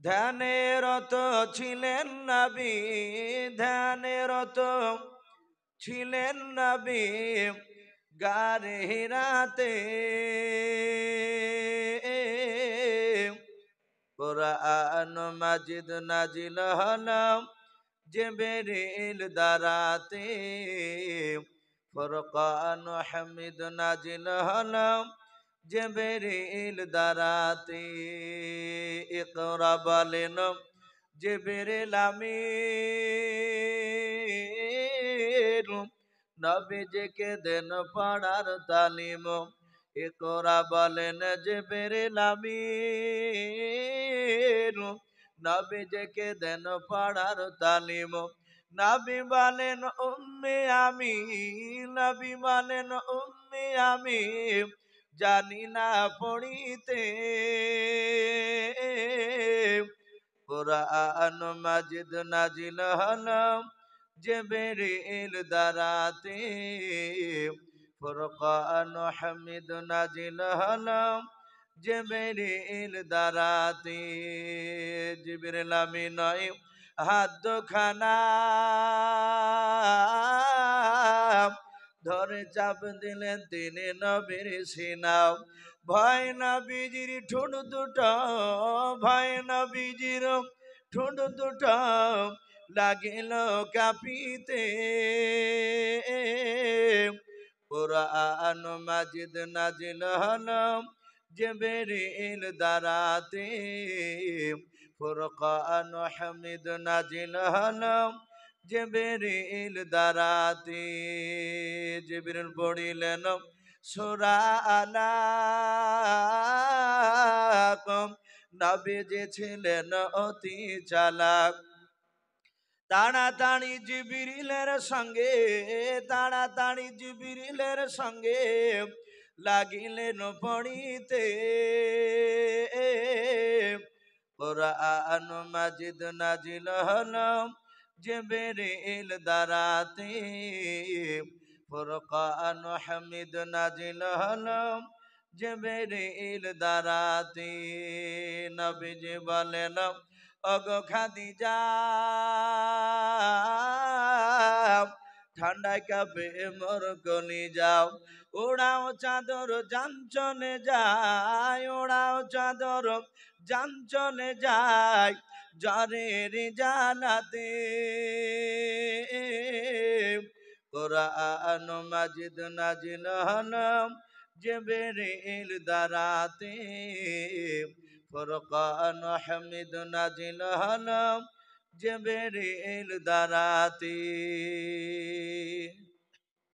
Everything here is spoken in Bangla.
ধ্যানে রত ছিলেন নবী, ধ্যানে রত ছিলেন নবী গারে হিরাতে। কুরআন মাজিদ নাজিল হলাম জিবরিল দ্বারাতে। ফুরকান হামিদ নাজিল হলাম জিবরিল দ্বারাতে। ইকরা বলেন জিবরিল আমিন, নবীজিকে দেন পড়ার তালিম। ইকরা বলেন জিবরিল আমিন, নবীজিকে দেন পড়ার তালিম। নবী বলেন উম্মে আমি, নবী বলেন উম্মে আমি জানি না পড়িতে। কুরআন মাজিদ নাজিল হলাম জিবরিল দ্বারাতে। ফুরকান হামিদ নাজিল হলাম জিবরিল দ্বারাতে। জিবরিল আমিন নয় হাত খানা ধরে চাপ দিলেন তিনি নবীর সিনা। ভয় নবীজির ঠোঁট দুটো, ভয় নবীজির ঠোঁট দুটো লাগিল কাঁপিতে। কুরআন মাজিদ নাজিল হলাম জিবরিল দ্বারাতে। ফুরকান হামিদ নাজিল হলাম জিবরিল দ্বারাতে। জিবরিল পড়িলেন সূরা আলাক, নবীজি ছিলেন অতি চালাক। তাড়াতাড়ি জিবরিলের সঙ্গে, তাড়াতাড়ি জিবরিলের সঙ্গে লাগিলেন পড়িতে। কুরআন মাজিদ নাজিল হলাম জিবরিল দ্বারাতে। ফুরকান হামিদ নাজিল হলাম জিবরিল দ্বারাতে। নবীজি বলেন ওগো খাদিজা, ঠান্ডায় কাঁপে মোর কলিজা। ওড়াও চাদর যান চলে যায়, ওড়াও চাদর যান চলে যায় জ্বরের জালাতে। কুরআন মাজিদ নাজিল হলাম জিবরিল দ্বারাতে। ফুরকান হামিদ নাজিল হলাম জিবরিল দ্বারাতে।